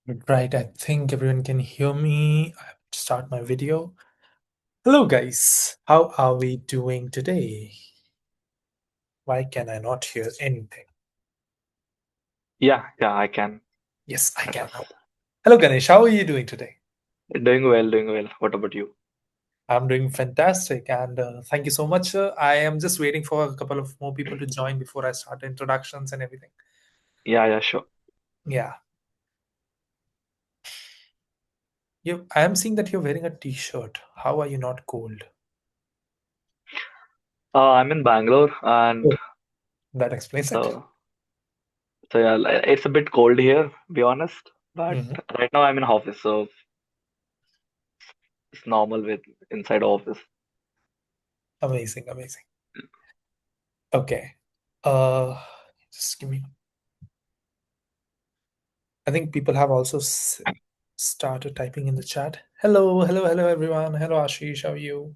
Right, I think everyone can hear me. I start my video. Hello, guys. How are we doing today? Why can I not hear anything? Yeah, I can. Yes, I can now. Hello, Ganesh. How are you doing today? Doing well, doing well. What about you? I'm doing fantastic, and thank you so much. I am just waiting for a couple of more people to join before I start the introductions and everything. Yeah, sure. Yeah, I am seeing that you're wearing a t-shirt. How are you not cold? I'm in Bangalore, and Oh, that explains it. so yeah, it's a bit cold here, be honest. But Mhm. right now I'm in office, so it's normal with inside office. Amazing, amazing. Okay. Uh, just give me. I think people have also started typing in the chat. Hello, hello, hello, everyone. Hello, Ashish. How are you?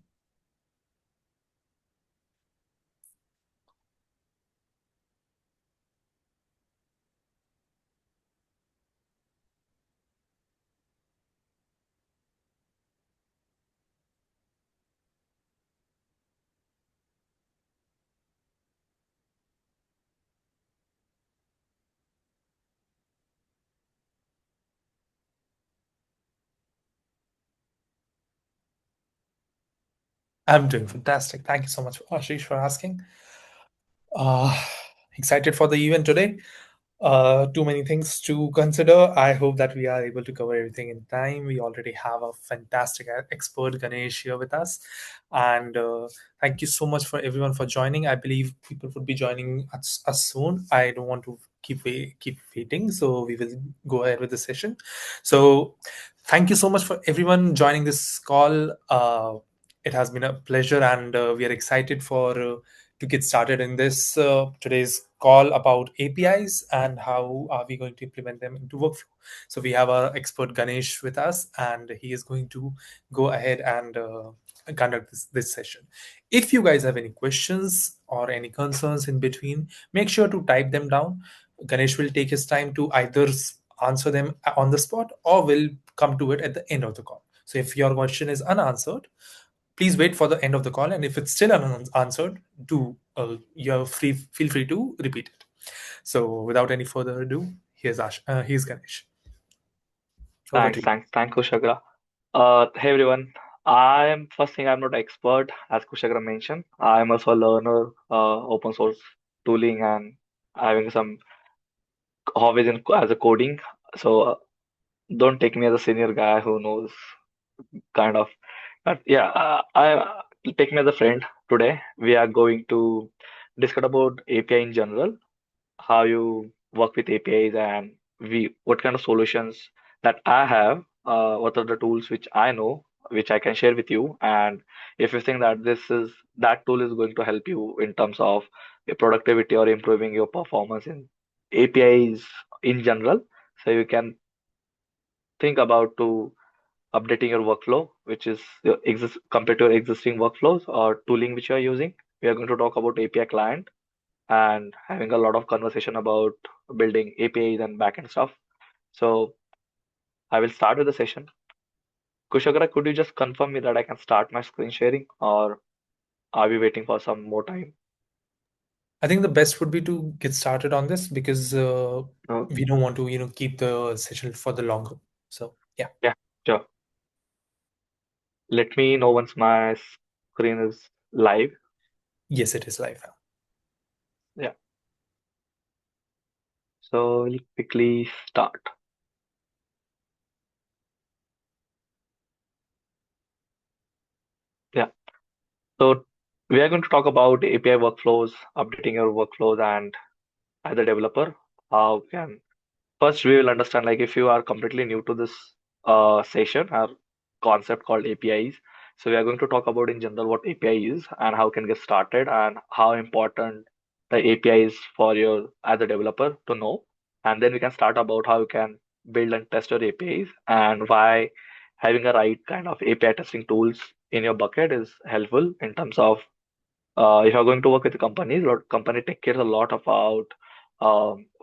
I'm doing fantastic. Thank you so much, Ashish, for asking. Uh, Excited for the event today. Too many things to consider. I hope that we are able to cover everything in time. We already have a fantastic expert Ganesh here with us, and thank you so much for everyone for joining. I believe people would be joining us soon. I don't want to keep waiting, so we will go ahead with the session. So, thank you so much for everyone joining this call. It has been a pleasure, and we are excited for. To get started in this today's call about APIs and how are we going to implement them into workflow. So we have our expert Ganesh with us, and he is going to go ahead and conduct this session. If you guys have any questions or any concerns in between, make sure to type them down. Ganesh will take his time to either answer them on the spot or will come to it at the end of the call. So if your question is unanswered, please wait for the end of the call, and if it's still unanswered, do feel free to repeat it. So without any further ado, here's Ganesh. Over to Thanks, you. thanks, thanks, Kushagra. Hey everyone. I'm first thing I'm not an expert, as Kushagra mentioned. I'm also a learner, open source tooling, and having some hobbies in as a coding. So don't take me as a senior guy who knows kind of. But yeah, I take me as a friend today. We are going to discuss about API in general, how you work with APIs, and we what kind of solutions that I have. What are the tools which I know, which I can share with you, and if you think that that tool is going to help you in terms of your productivity or improving your performance in APIs in general, so you can think about to updating your workflow, which is compared to your existing workflows or tooling which you are using. We are going to talk about API client and having a lot of conversation about building APIs and backend stuff. So I will start with the session. Kushagra, could you just confirm me that I can start my screen sharing, or are we waiting for some more time? I think the best would be to get started on this because Uh, we don't want to keep the session for the longer. So yeah. yeah, sure. Let me know once my screen is live. Yes, it is live now. Yeah. So we'll quickly start. Yeah. So we are going to talk about API workflows, updating your workflows, and as a developer, how can first we will understand like if you are completely new to this session or concept called APIs. So we are going to talk about in general what API is and how can get started and how important the API is for your as a developer to know. And then we can start about how you can build and test your APIs and why having a right kind of API testing tools in your bucket is helpful in terms of if you're going to work with companies, company take care a lot about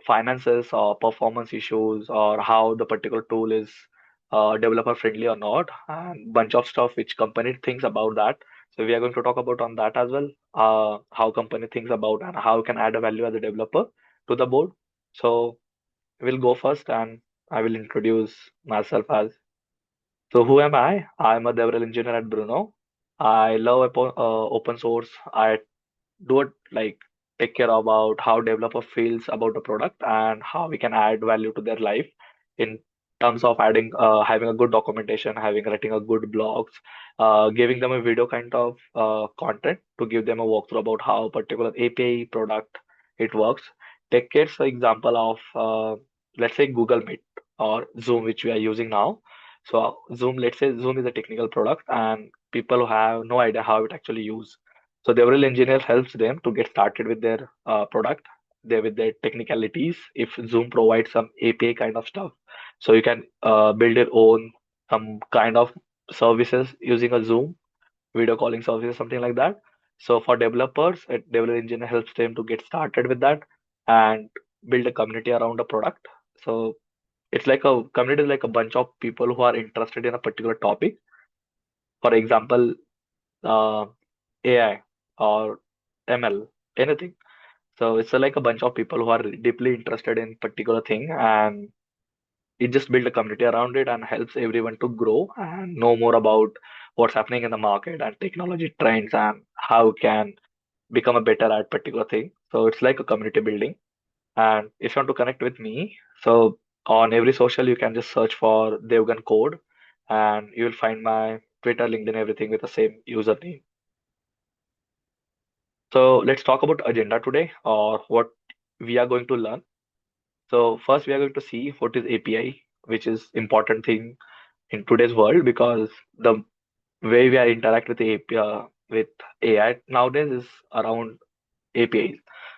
finances or performance issues or how the particular tool is developer friendly or not, and bunch of stuff which company thinks about that. So we are going to talk about on that as well, how company thinks about and how you can add a value as a developer to the board. So we'll go first, and I will introduce myself as. So who am I? I'm a DevRel engineer at Bruno. I love open source. I do it like take care about how developer feels about the product and how we can add value to their life in terms of adding having a good documentation, having writing a good blogs, giving them a video kind of content to give them a walkthrough about how particular API product it works. Take care for example of let's say Google Meet or Zoom, which we are using now. So Zoom, let's say Zoom is a technical product and people who have no idea how it actually use. So the real engineer helps them to get started with their product, with their technicalities. If Zoom provides some API kind of stuff, so you can build your own some kind of services using a Zoom video calling services, something like that. So for developers, a developer engineer helps them to get started with that and build a community around a product. So it's like a community is like a bunch of people who are interested in a particular topic. For example, uh, AI or ML, anything. So it's like a bunch of people who are deeply interested in particular thing, and it just build a community around it and helps everyone to grow and know more about what's happening in the market and technology trends and how can become a better at particular thing. So it's like a community building. And if you want to connect with me, so on every social you can just search for Devgan Code, and you will find my Twitter, LinkedIn, everything with the same username. So let's talk about agenda today or what we are going to learn. So first we are going to see what is API, which is important thing in today's world because the way we are interact with with AI nowadays is around APIs.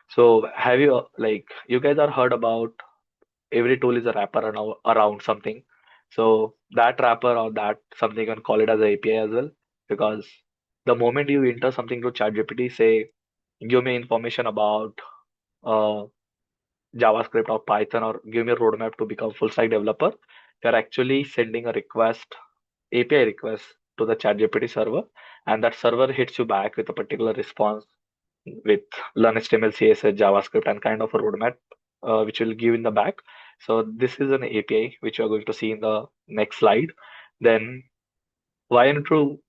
So have you like you guys are heard about every tool is a wrapper around something. So that wrapper or that something you can call it as a API as well because the moment you enter something to ChatGPT, say give me information about uh, JavaScript or Python or give me a roadmap to become full stack developer, you're actually sending a request, API request to the ChatGPT server, and that server hits you back with a particular response with Learn HTML, CSS, JavaScript, and kind of a roadmap which will give in the back. So this is an API which you are going to see in the next slide. Then why need to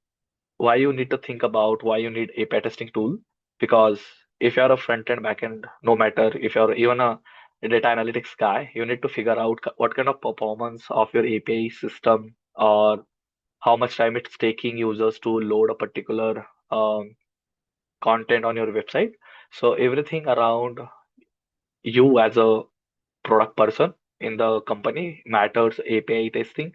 why you need to think about why you need API testing tool because if you're a front end back end, no matter if you're even a data analytics guy, you need to figure out what kind of performance of your API system or how much time it's taking users to load a particular content on your website. So everything around you as a product person in the company matters API testing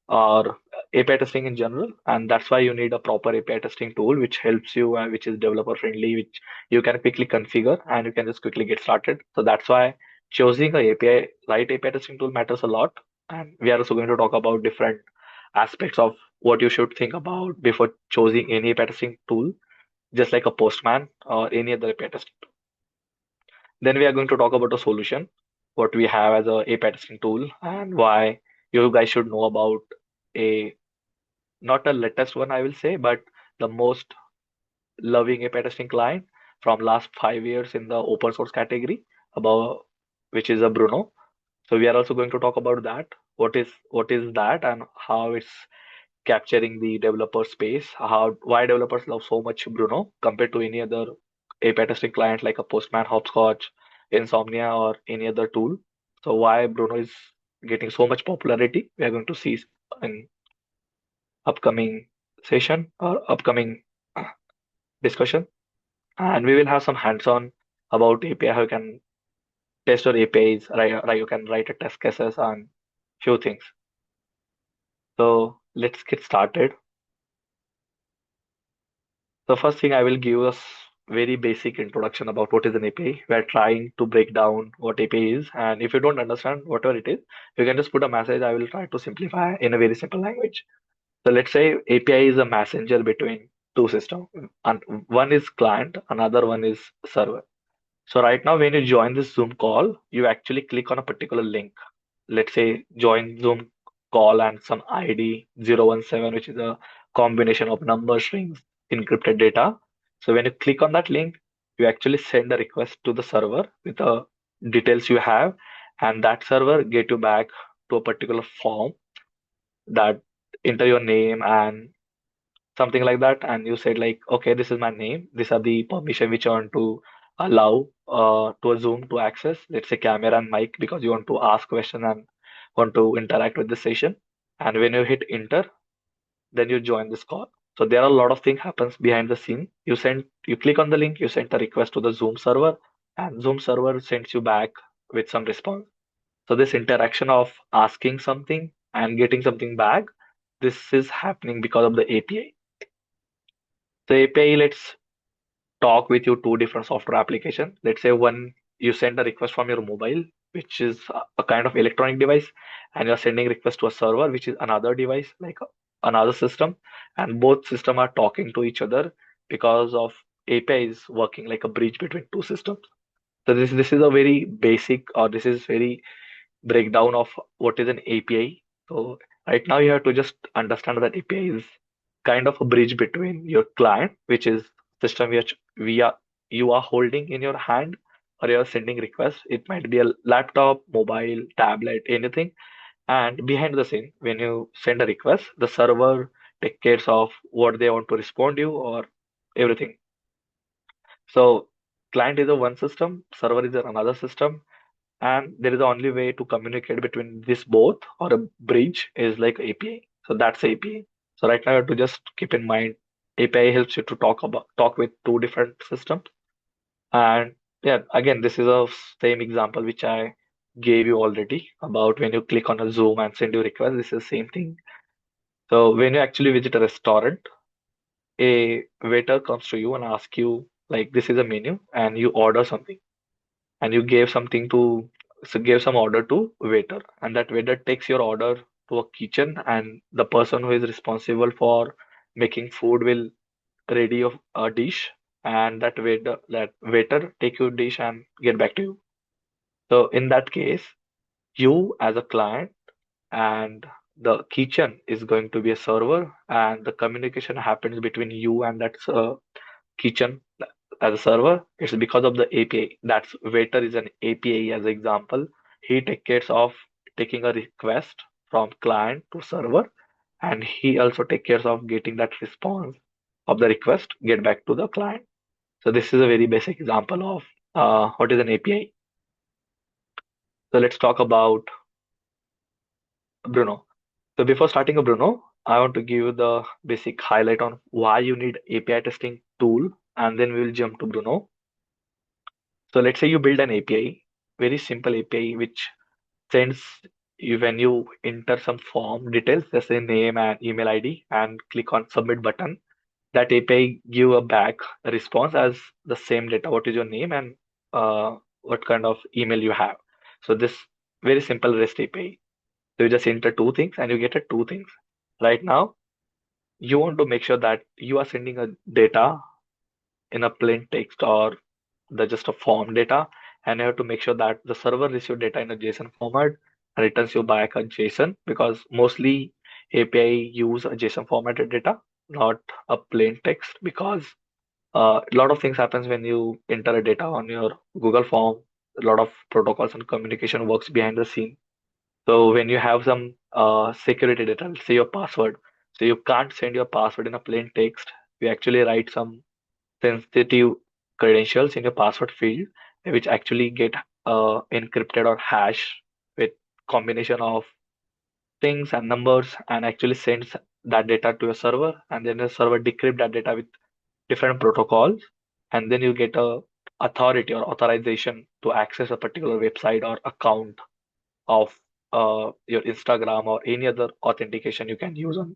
or API testing in general, and that's why you need a proper API testing tool which helps you, which is developer friendly, which you can quickly configure and you can just quickly get started. So that's why choosing a API right API testing tool matters a lot. And we are also going to talk about different aspects of what you should think about before choosing any API testing tool, just like a Postman or any other API testing tool. Then we are going to talk about a solution, what we have as a API testing tool, and why you guys should know about a not a latest one, I will say, but the most loving API testing client from last 5 years in the open source category, about which is a Bruno. So we are also going to talk about that. What is that and how it's capturing the developer space, how why developers love so much Bruno compared to any other API testing client like a Postman, Hopscotch, Insomnia, or any other tool. So why Bruno is getting so much popularity, we are going to see in upcoming session or upcoming discussion. And we will have some hands-on about API, how you can test your APIs, you can write a test cases and few things. So let's get started. The first thing I will give us very basic introduction about what is an API. We are trying to break down what API is, and if you don't understand whatever it is, you can just put a message. I will try to simplify in a very simple language. So let's say API is a messenger between two systems, and one is client, another one is server. So right now, when you join this Zoom call, you actually click on a particular link. Let's say join Zoom call and some ID 017, which is a combination of number strings, encrypted data. So when you click on that link, you actually send a request to the server with the details you have, and that server get you back to a particular form that enter your name and something like that, and you said like, okay, this is my name, these are the permission which you want to allow to a Zoom to access, let's say camera and mic, because you want to ask question and want to interact with the session. And when you hit enter, then you join this call. So there are a lot of things happens behind the scene. You click on the link, you send a request to the Zoom server, and Zoom server sends you back with some response. So this interaction of asking something and getting something back, this is happening because of the API. The API lets talk with you two different software applications. Let's say one, you send a request from your mobile, which is a kind of electronic device, and you're sending request to a server, which is another device, like another system, and both system are talking to each other because of API is working like a bridge between two systems. So this is a very basic, or this is very breakdown of what is an API. So right now you have to just understand that API is kind of a bridge between your client, which is system which we are you are holding in your hand, or you're sending requests. It might be a laptop, mobile, tablet, anything. And behind the scene, when you send a request, the server takes care of what they want to respond you or everything. So client is a one system, server is another system, and there is the only way to communicate between this both, or a bridge, is like API. So that's API. So right now you have to just keep in mind API helps you to talk with two different systems. And yeah, again, this is a same example which I gave you already about when you click on a Zoom and send your request. This is the same thing. So when you actually visit a restaurant, a waiter comes to you and asks you like, this is a menu, and you order something, and you gave something to so gave some order to waiter, and that waiter takes your order to a kitchen, and the person who is responsible for making food will ready of a dish, and that waiter take your dish and get back to you. So in that case, you as a client and the kitchen is going to be a server, and the communication happens between you and that kitchen as a server. It's because of the API. That's waiter is an API as an example. He takes care of taking a request from client to server, and he also takes care of getting that response of the request get back to the client. So this is a very basic example of what is an API. So let's talk about Bruno. So before starting a Bruno, I want to give you the basic highlight on why you need API testing tool, and then we will jump to Bruno. So let's say you build an API, very simple API, which sends you when you enter some form details, let's say name and email ID, and click on submit button. That API give a back a response as the same data. What is your name and what kind of email you have. So this very simple REST API. So you just enter two things and you get a two things. Right now, you want to make sure that you are sending a data in a plain text or the just a form data, and you have to make sure that the server receives data in a JSON format and returns you back a JSON, because mostly API use a JSON formatted data, not a plain text, because a lot of things happens when you enter a data on your Google form. A lot of protocols and communication works behind the scene. So when you have some security data, let's say your password, so you can't send your password in a plain text. You actually write some sensitive credentials in your password field, which actually get encrypted or hash with combination of things and numbers, and actually sends that data to a server, and then the server decrypt that data with different protocols, and then you get a authority or authorization to access a particular website or account of your Instagram or any other authentication you can use on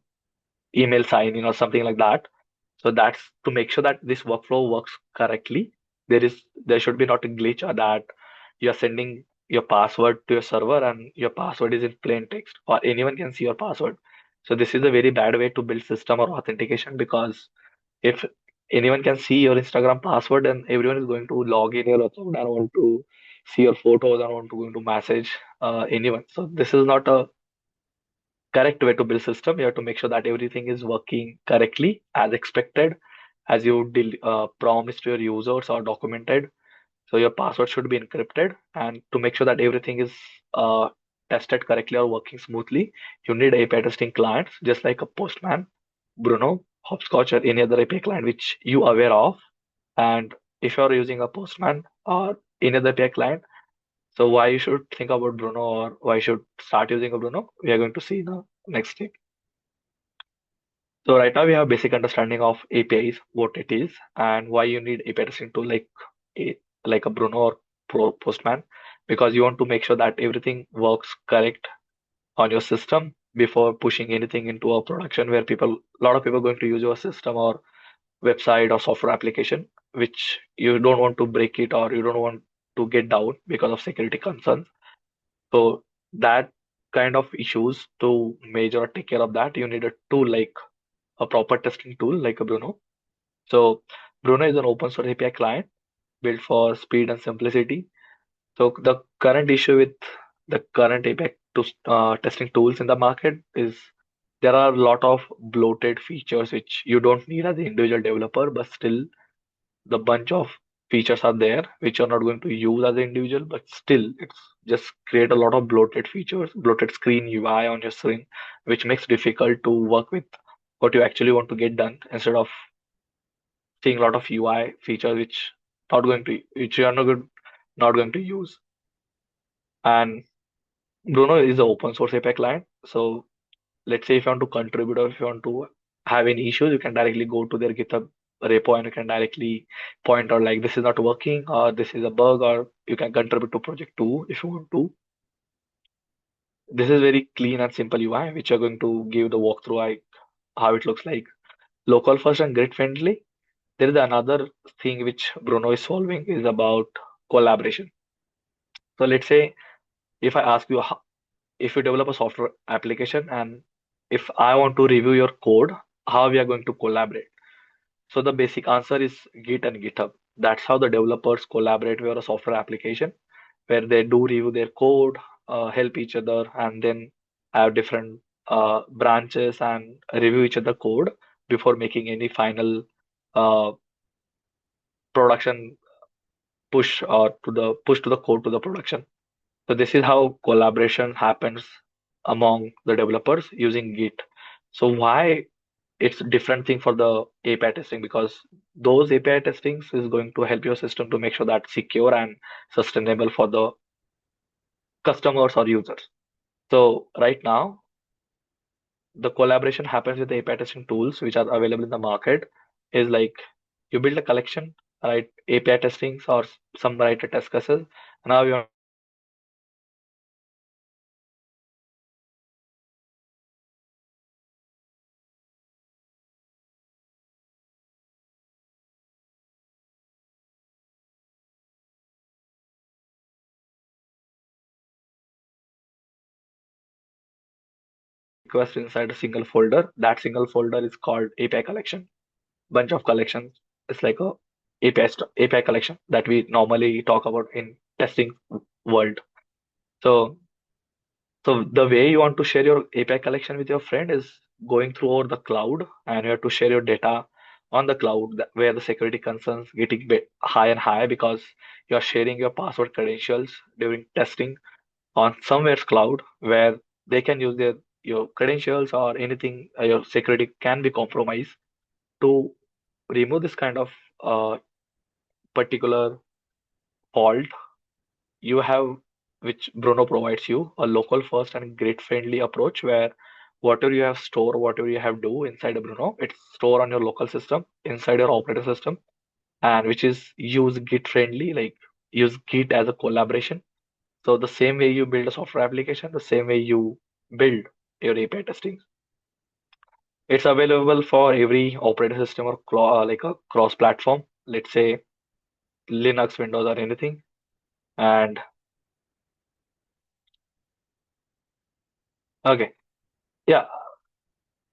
email sign in or something like that. So that's to make sure that this workflow works correctly. There should be not a glitch, or that you're sending your password to your server and your password is in plain text or anyone can see your password. So this is a very bad way to build system or authentication, because if anyone can see your Instagram password and everyone is going to log in your account and want to see your photos and want to going to message anyone. So this is not a correct way to build system. You have to make sure that everything is working correctly as expected, as you promised to your users or documented. So your password should be encrypted, and to make sure that everything is uh, tested correctly or working smoothly, you need API testing clients, just like a Postman, Bruno, Hopscotch, or any other API client which you are aware of. And if you're using a Postman or any other API client, so why you should think about Bruno or why you should start using a Bruno, we are going to see in the next thing. So right now we have basic understanding of APIs, what it is, and why you need API testing tool a like a Bruno or Postman, because you want to make sure that everything works correct on your system before pushing anything into a production where a lot of people are going to use your system or website or software application, which you don't want to break it or you don't want to get down because of security concerns. So that kind of issues to measure or take care of that, you need a tool like a proper testing tool like a Bruno. So Bruno is an open source API client built for speed and simplicity. So the current issue with the current testing tools in the market is there are a lot of bloated features which you don't need as an individual developer, but still the bunch of features are there which you're not going to use as an individual, but still it's just create a lot of bloated features, bloated screen UI on your screen, which makes difficult to work with what you actually want to get done instead of seeing a lot of UI features which you are not going to use. And Bruno is an open source API client. So let's say if you want to contribute or if you want to have any issues, you can directly go to their GitHub repo and you can directly point out like this is not working or this is a bug or you can contribute to project 2 if you want to. This is very clean and simple UI, which you're going to give the walkthrough like how it looks like. Local first and grid friendly. There is another thing which Bruno is solving is about collaboration. So let's say if I ask you if you develop a software application and if I want to review your code, how we are going to collaborate? So the basic answer is Git and GitHub. That's how the developers collaborate with a software application, where they do review their code, help each other, and then have different branches and review each other code before making any final uh, production push or to the push to the code to the production. So this is how collaboration happens among the developers using Git. So why it's a different thing for the API testing? Because those API testings is going to help your system to make sure that secure and sustainable for the customers or users. So right now, the collaboration happens with the API testing tools which are available in the market is like you build a collection, right? API testings or some write a test cases. Now you want to share your API collection with your friend or request inside a single folder. That single folder is called API collection. Bunch of collections. It's like a API collection that we normally talk about in testing world. So so the way you want to share your API collection with your friend is going through over the cloud, and you have to share your data on the cloud where the security concerns getting bit high and high because you are sharing your password credentials during testing on somewhere's cloud where they can use your credentials or anything your security can be compromised. To remove this kind of particular fault, you have, which Bruno provides you, a local first and grid friendly approach where whatever you have store, whatever you have do inside a Bruno, it's store on your local system, inside your operating system, and which is use Git friendly, like use Git as a collaboration. So the same way you build a software application, the same way you build your API testing. It's available for every operating system or like a cross platform, let's say Linux, Windows, or anything. And okay, yeah,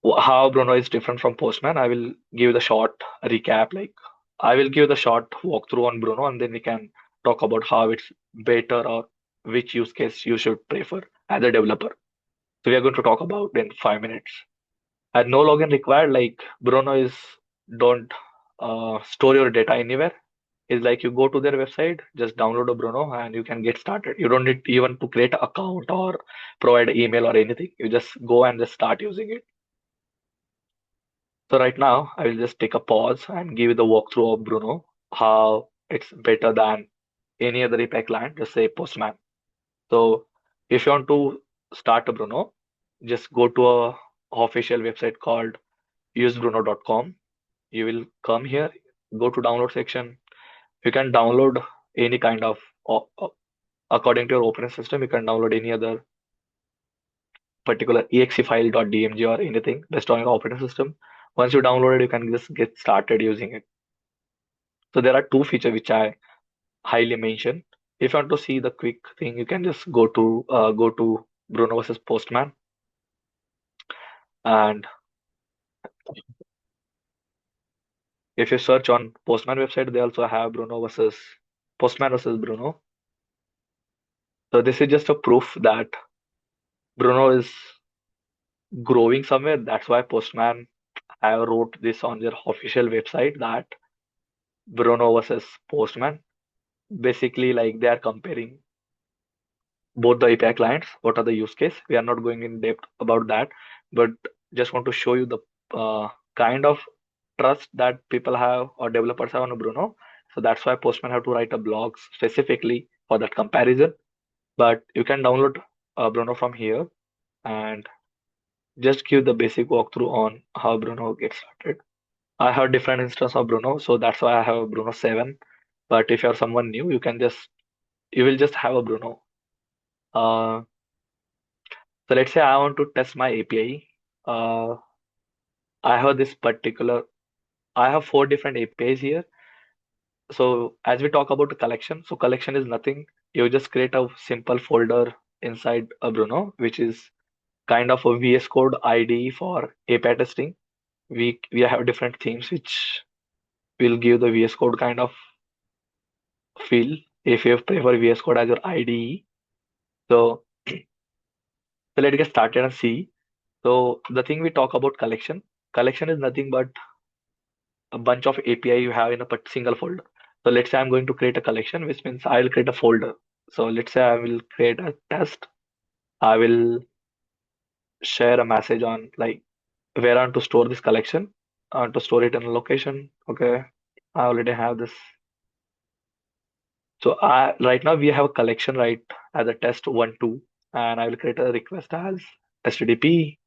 how Bruno is different from Postman. I will give the short recap. Like I will give the short walkthrough on Bruno, and then we can talk about how it's better or which use case you should prefer as a developer. So we are going to talk about in 5 minutes. And no login required. Like Bruno is don't store your data anywhere. It's like you go to their website, just download a Bruno, and you can get started. You don't need even to create an account or provide email or anything. You just go and just start using it. So right now, I will just take a pause and give you the walkthrough of Bruno, how it's better than any other API client, just say Postman. So if you want to start a Bruno, just go to a official website called usebruno.com. You will come here, go to download section. You can download any kind of, according to your operating system, you can download any other particular exe file.dmg or anything based on your operating system. Once you download it, you can just get started using it. So there are two features which I highly mention. If you want to see the quick thing, you can just go to Bruno versus Postman, and if you search on Postman website, they also have Bruno versus Postman versus Bruno. So this is just a proof that Bruno is growing somewhere. That's why Postman have wrote this on their official website that Bruno versus Postman. Basically, like they are comparing both the API clients. What are the use case? We are not going in depth about that, but just want to show you the kind of trust that people have or developers have on Bruno. So that's why Postman have to write a blog specifically for that comparison. But you can download Bruno from here and just give the basic walkthrough on how Bruno gets started. I have different instance of Bruno, so that's why I have a Bruno 7. But if you're someone new, you will just have a Bruno. Uh, so let's say I want to test my API. I have this particular, I have four different APIs here. So as we talk about the collection, so collection is nothing. You just create a simple folder inside a Bruno, which is kind of a VS Code IDE for API testing. We have different themes which will give the VS Code kind of feel if you prefer VS Code as your IDE. So, so let's get started and see. So the thing we talk about collection is nothing but a bunch of API you have in a single folder. So let's say I'm going to create a collection, which means I will create a folder. So let's say I will create a test. I will share a message on like where I want to store this collection. I want to store it in a location. Okay, I already have this. So right now we have a collection right as a test one two, and I will create a request as HTTP,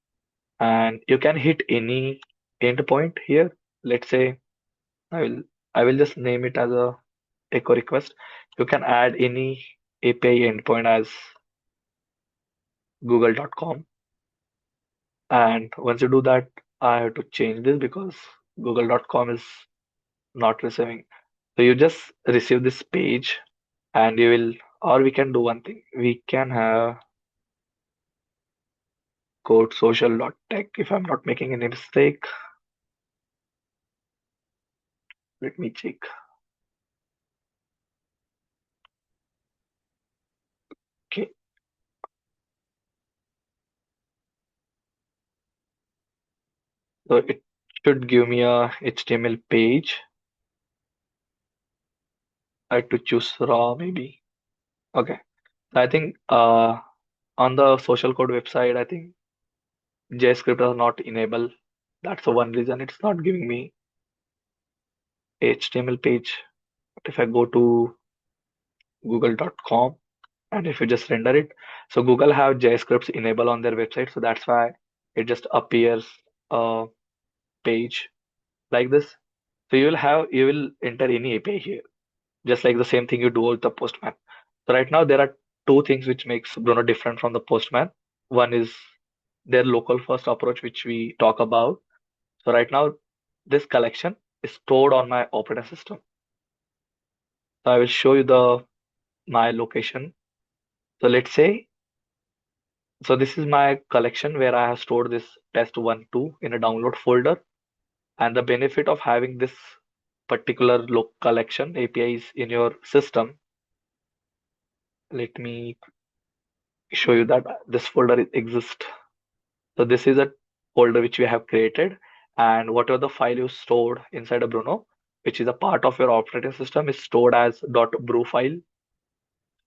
and you can hit any endpoint here. Let's say I will I will just name it as a echo request. You can add any API endpoint as google.com. And once you do that, I have to change this because google.com is not receiving. So you just receive this page and you will, or we can do one thing. We can have code social.tech if I'm not making any mistake. Let me check. Okay. So it should give me a HTML page. I had to choose raw maybe. Okay. I think on the social code website, I think JavaScript is not enabled. That's the one reason it's not giving me HTML page. But if I go to google.com and if you just render it, so Google have JavaScripts enabled on their website, so that's why it just appears a page like this. So you will enter any API here, just like the same thing you do with the Postman. So right now there are two things which makes Bruno different from the Postman. One is their local first approach, which we talk about. So right now, this collection is stored on my operating system. So I will show you the my location. So let's say So this is my collection where I have stored this test one, two in a download folder. And the benefit of having this particular local collection APIs in your system, let me show you that this folder exists. So this is a folder which we have created, and whatever the file you stored inside a Bruno, which is a part of your operating system, is stored as .brew file.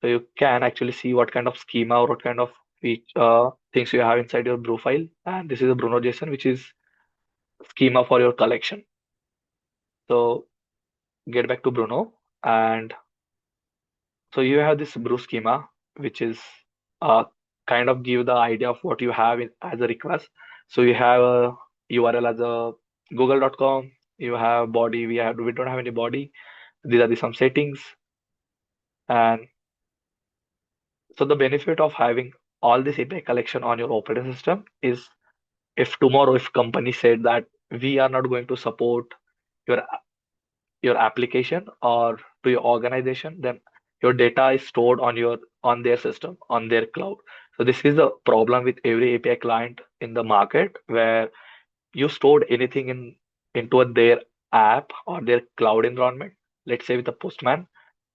So you can actually see what kind of schema or what kind of things you have inside your brew file. And this is a Bruno JSON, which is schema for your collection. So get back to Bruno, and so you have this brew schema, which is uh, kind of give the idea of what you have as a request. So you have a URL as a google.com. You have body. We don't have any body. These are some settings, and so the benefit of having all this API collection on your operating system is if tomorrow if company said that we are not going to support your your application or to your organization, then your data is stored on their system, on their cloud. So this is the problem with every API client in the market where you stored anything into their app or their cloud environment. Let's say with a Postman,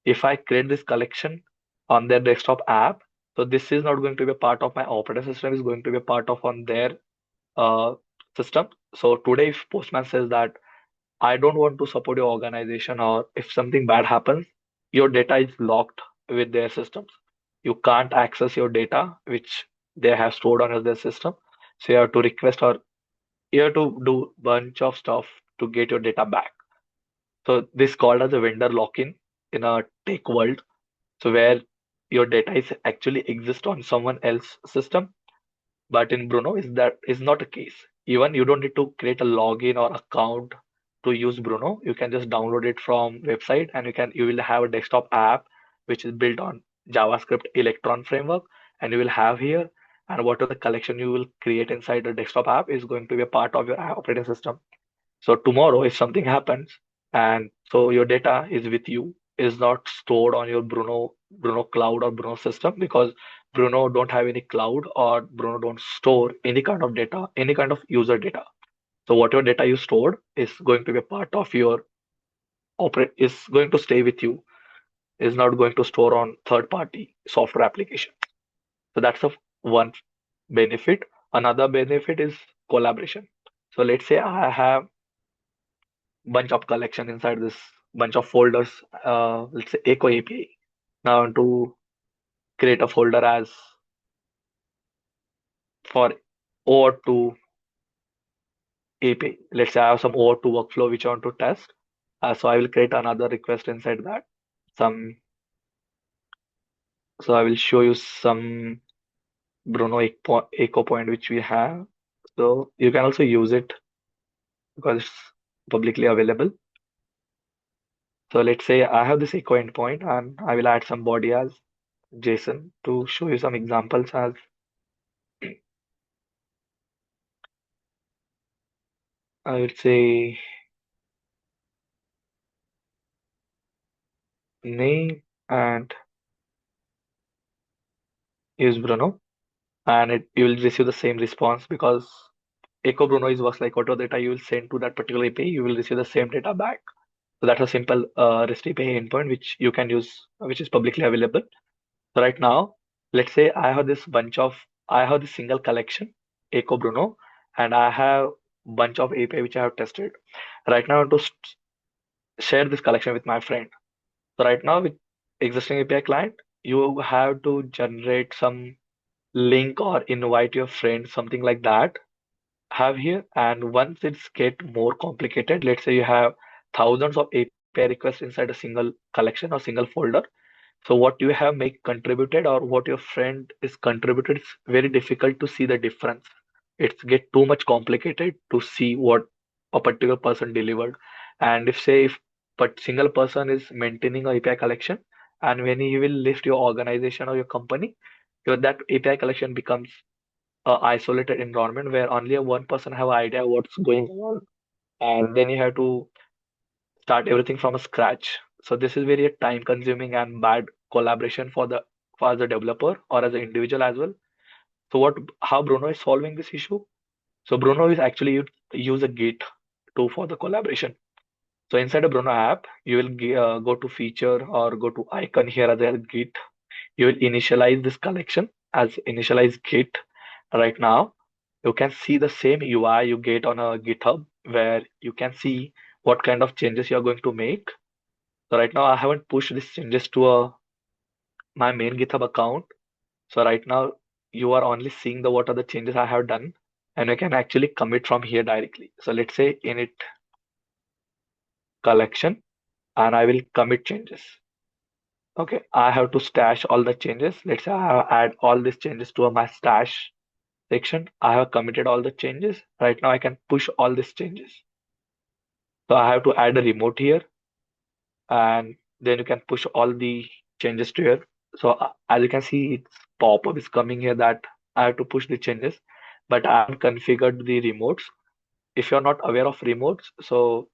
if I create this collection on their desktop app, so this is not going to be a part of my operating system, is going to be a part of on their uh, system. So today, if Postman says that I don't want to support your organization, or if something bad happens, your data is locked with their systems. You can't access your data, which they have stored on their system. So you have to request or you have to do bunch of stuff to get your data back. So this called as a vendor lock-in in a tech world. So where your data is actually exist on someone else's system, but in Bruno, is that is not the case. Even you don't need to create a login or account to use Bruno. You can just download it from website, and you will have a desktop app which is built on JavaScript Electron framework, and you will have here, and whatever the collection you will create inside the desktop app is going to be a part of your operating system. So tomorrow, if something happens, and so your data is with you, is not stored on your Bruno cloud or Bruno system, because Bruno don't have any cloud or Bruno don't store any kind of data, any kind of user data. So whatever data you stored is going to be a part of your operate is going to stay with you, is not going to store on third party software application. So that's a one benefit. Another benefit is collaboration. So let's say I have bunch of collection inside this bunch of folders, let's say Echo API. Now I want to create a folder as for OAuth2 API. Let's say I have some OAuth2 workflow which I want to test. So I will create another request inside that. Some, so I will show you some Bruno Echo point which we have. So you can also use it because it's publicly available. So let's say I have this Echo endpoint and I will add some body as JSON to show you some examples as I would say name and use Bruno, and you will receive the same response because Echo Bruno is works like whatever data you will send to that particular API, you will receive the same data back. So that's a simple REST API endpoint which you can use, which is publicly available. So right now, let's say I have this single collection, Echo Bruno, and I have bunch of API which I have tested. Right now, I want to share this collection with my friend. So right now, with existing API client, you have to generate some link or invite your friend, something like that, have here. And once it's get more complicated, let's say you have thousands of API requests inside a single collection or single folder. So what you have make contributed or what your friend is contributed, it's very difficult to see the difference. It's get too much complicated to see what a particular person delivered. And if say if but single person is maintaining a API collection, and when he will list your organization or your company, that API collection becomes a isolated environment where only a one person have idea what's going on, and then you have to start everything from a scratch. So this is very time consuming and bad collaboration for the developer or as an individual as well. So how Bruno is solving this issue? So Bruno is actually use a Git tool for the collaboration. So inside a Bruno app, you will go to feature or go to icon here as a Git. You will initialize this collection as initialize Git. Right now, you can see the same UI you get on a GitHub where you can see what kind of changes you are going to make. So right now, I haven't pushed these changes to my main GitHub account. So right now, you are only seeing the what are the changes I have done, and you can actually commit from here directly. So let's say init collection, and I will commit changes. Okay, I have to stash all the changes. Let's say I have add all these changes to my stash section. I have committed all the changes. Right now I can push all these changes. So I have to add a remote here, and then you can push all the changes to here. So as you can see, it's pop-up is coming here that I have to push the changes, but I haven't configured the remotes. If you're not aware of remotes, so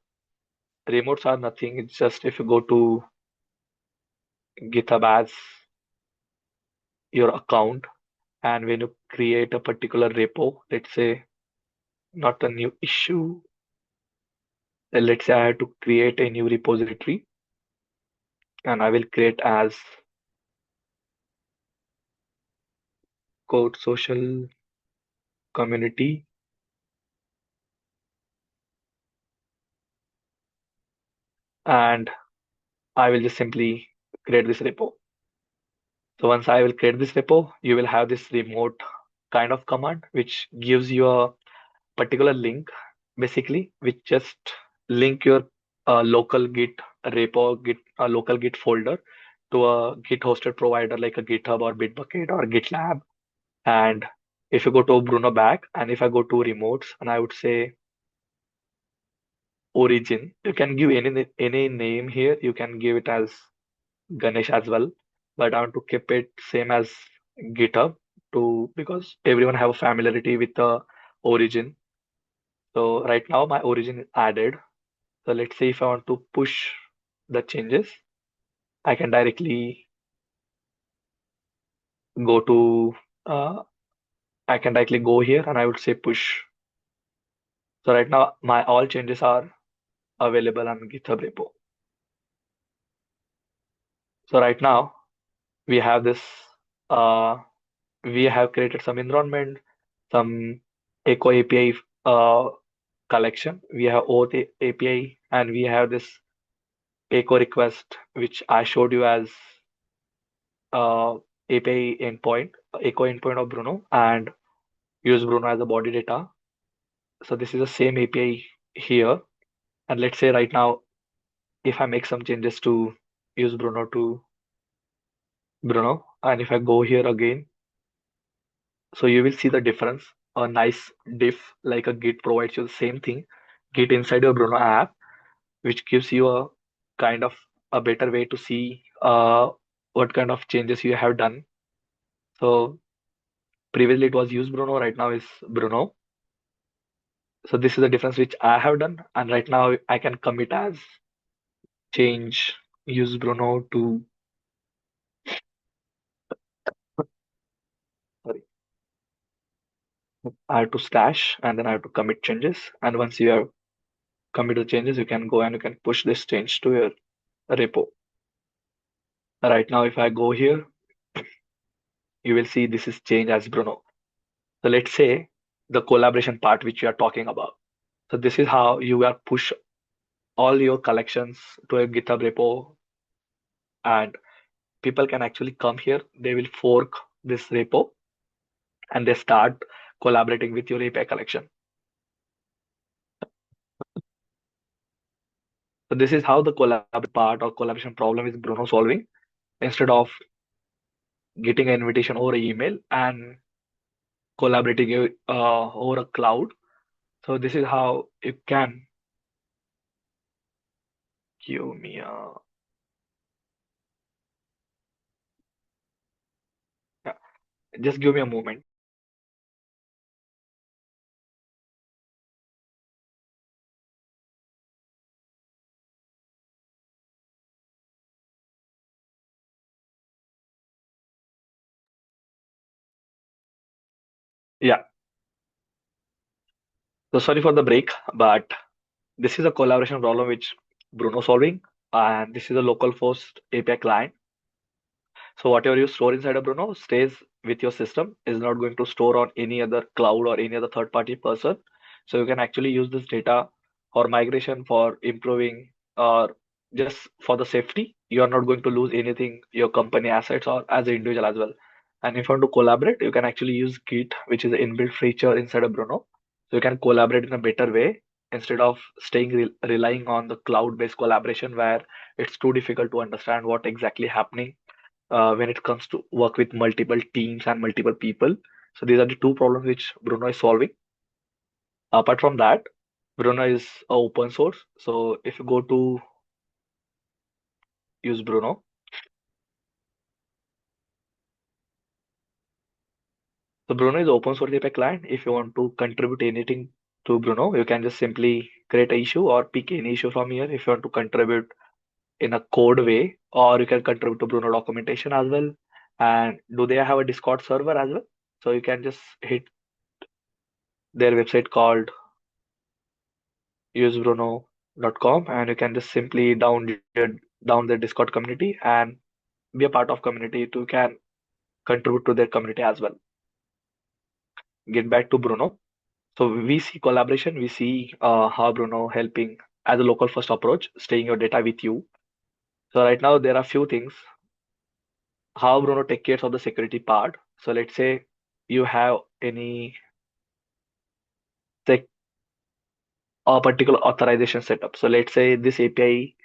remotes are nothing. It's just if you go to GitHub as your account, and when you create a particular repo, let's say not a new issue, let's say I have to create a new repository, and I will create as code social community, and I will just simply create this repo. So once I will create this repo, you will have this remote kind of command which gives you a particular link, basically, which just link your local Git repo, Git local Git folder to a Git hosted provider like a GitHub or Bitbucket or GitLab. And if you go to Bruno back, and if I go to remotes, and I would say origin, you can give any name here. You can give it as Ganesh as well, but I want to keep it same as GitHub to because everyone have a familiarity with the origin. So right now my origin is added. So let's say if I want to push the changes, I can directly go to I can directly go here and I would say push. So right now my all changes are available on GitHub repo. So right now we have this uh, we have created some environment, some Echo API collection. We have OAuth API, and we have this Echo request, which I showed you as uh, API endpoint, Echo endpoint of Bruno, and use Bruno as a body data. So this is the same API here. And let's say right now, if I make some changes to use Bruno, and if I go here again, so you will see the difference. A nice diff like a Git provides you the same thing. Git inside your Bruno app, which gives you a kind of a better way to see what kind of changes you have done. So previously it was use Bruno, right now is Bruno. So this is the difference which I have done, and right now I can commit as change use Bruno to sorry, I have to stash and then I have to commit changes. And once you have committed changes, you can go and you can push this change to your repo. Right now, if I go here, you will see this is change as Bruno. So let's say the collaboration part which we are talking about. So this is how you are push all your collections to a GitHub repo, and people can actually come here. They will fork this repo and they start collaborating with your API collection. So this is how the collaboration part or collaboration problem is Bruno solving instead of getting an invitation over email and collaborating over a cloud. So this is how you can give me a yeah, just give me a moment. Yeah. So sorry for the break, but this is a collaboration problem which Bruno solving, and this is a local host API client. So whatever you store inside a Bruno stays with your system, is not going to store on any other cloud or any other third-party person. So you can actually use this data for migration, for improving, or just for the safety. You are not going to lose anything, your company assets or as an individual as well. And if you want to collaborate, you can actually use Git, which is an inbuilt feature inside a Bruno. So you can collaborate in a better way instead of staying relying on the cloud-based collaboration where it's too difficult to understand what exactly happening when it comes to work with multiple teams and multiple people. So these are the two problems which Bruno is solving. Apart from that, Bruno is open source. So if you go to use Bruno, so Bruno is open source API client. If you want to contribute anything to Bruno, you can just simply create an issue or pick any issue from here. If you want to contribute in a code way, or you can contribute to Bruno documentation as well. And do they have a Discord server as well? So you can just hit their website called usebruno.com and you can just simply down their Discord community and be a part of community to can contribute to their community as well. Get back to Bruno. So we see collaboration, we see how Bruno helping as a local first approach, staying your data with you. So right now there are few things how Bruno take care of the security part. So let's say you have any sec a particular authorization setup. So let's say this API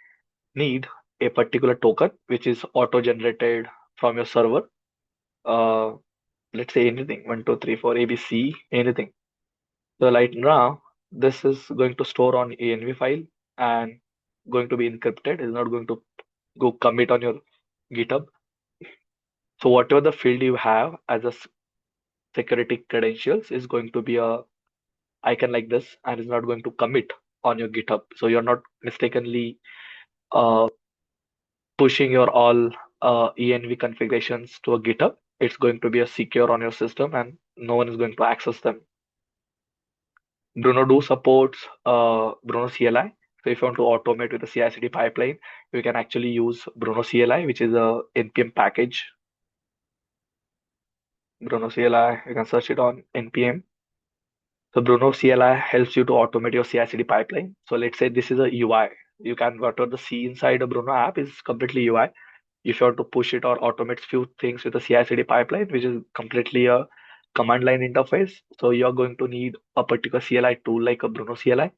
need a particular token which is auto generated from your server. Uh, let's say anything 1 2 3 4 ABC anything. So right now this is going to store on env file and going to be encrypted. It's not going to go commit on your GitHub. So whatever the field you have as a security credentials is going to be a icon like this and is not going to commit on your GitHub. So you're not mistakenly uh, pushing your all env configurations to a GitHub. It's going to be a secure on your system and no one is going to access them. Bruno do supports Bruno CLI. So if you want to automate with the CI/CD pipeline, you can actually use Bruno CLI, which is a npm package. Bruno CLI, you can search it on npm. So Bruno CLI helps you to automate your CI/CD pipeline. So let's say this is a UI. You can whatever the C inside a Bruno app is completely UI. If you want to push it or automate few things with a CI/CD pipeline, which is completely a command line interface, so you're going to need a particular CLI tool like a Bruno CLI,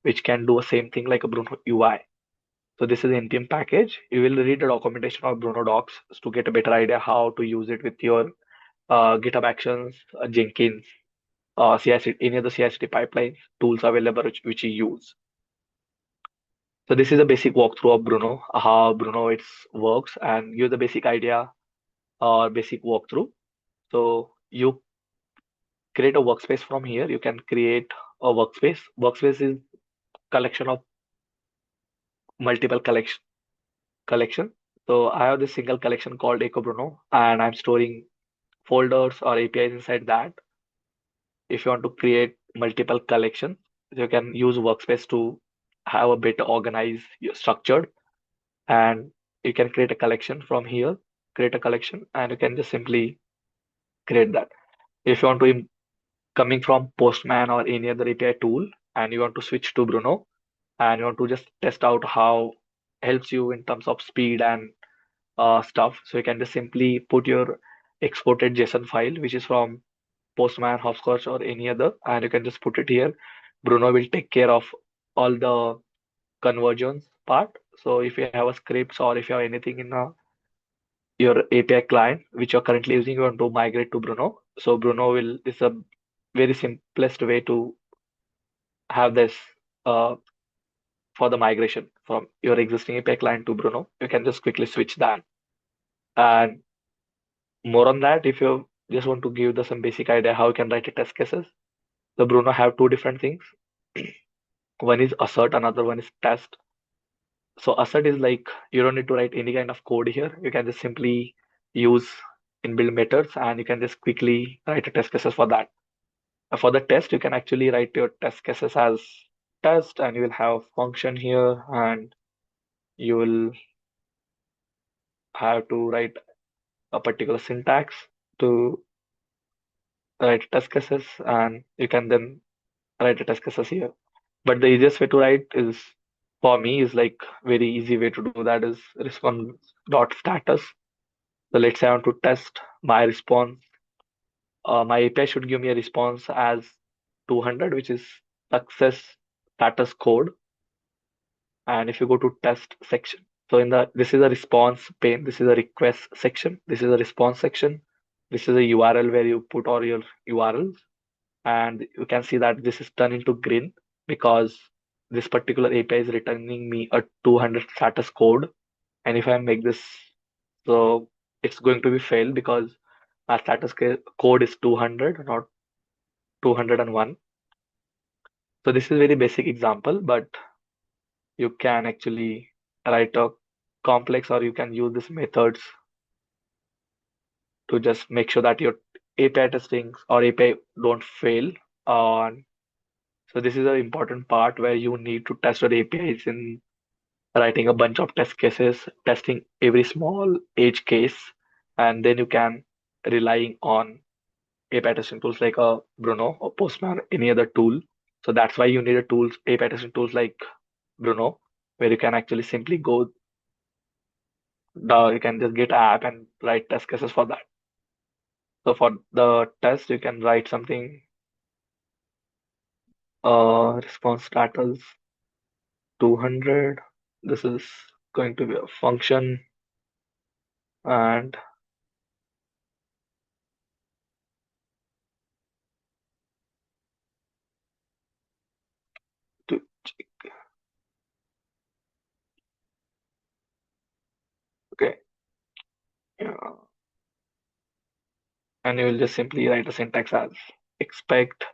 which can do the same thing like a Bruno UI. So this is the npm package. You will read the documentation of Bruno docs to get a better idea how to use it with your GitHub Actions, Jenkins, CI/CD, any other CI/CD pipeline tools available which you use. So this is a basic walkthrough of Bruno, how Bruno it works, and give the basic idea or basic walkthrough. So you create a workspace from here. You can create a workspace. Workspace is collection of multiple collection. So I have this single collection called Eco Bruno, and I'm storing folders or APIs inside that. If you want to create multiple collections, you can use workspace to have a bit organized, structured, and you can create a collection from here. Create a collection, and you can just simply create that. If you want to coming from Postman or any other API tool, and you want to switch to Bruno, and you want to just test out how helps you in terms of speed and stuff. So you can just simply put your exported JSON file, which is from Postman, Hopscotch, or any other, and you can just put it here. Bruno will take care of all the conversions part. So if you have a scripts or if you have anything in your API client which you're currently using, you want to migrate to Bruno. So Bruno will is a very simplest way to have this uh, for the migration from your existing API client to Bruno. You can just quickly switch that. And more on that, if you just want to give the some basic idea how you can write a test cases. The Bruno have two different things. One is assert, another one is test. So assert is like you don't need to write any kind of code here. You can just simply use inbuilt methods and you can just quickly write a test cases for that. For the test, you can actually write your test cases as test, and you will have function here, and you will have to write a particular syntax to write test cases, and you can then write the test cases here. But the easiest way to write is, for me, is like very easy way to do that is response dot status. So let's say I want to test my response. My API should give me a response as 200, which is success status code. And if you go to test section, so in the this is a response pane, this is a request section, this is a response section, this is a URL where you put all your URLs, and you can see that this is turned into green because this particular API is returning me a 200 status code. And if I make this, so it's going to be failed because our code is 200, not 201. So this is very basic example, but you can actually write a complex, or you can use these methods to just make sure that your API testing or API don't fail. On so this is an important part where you need to test your APIs in writing a bunch of test cases, testing every small edge case, and then you can relying on API testing tools like Bruno or Postman, any other tool. So that's why you need a tools, API testing tools like Bruno, where you can actually simply go you can just get an app and write test cases for that. So for the test, you can write something response status 200. This is going to be a function, and to okay, yeah. And you will just simply write a syntax as expect.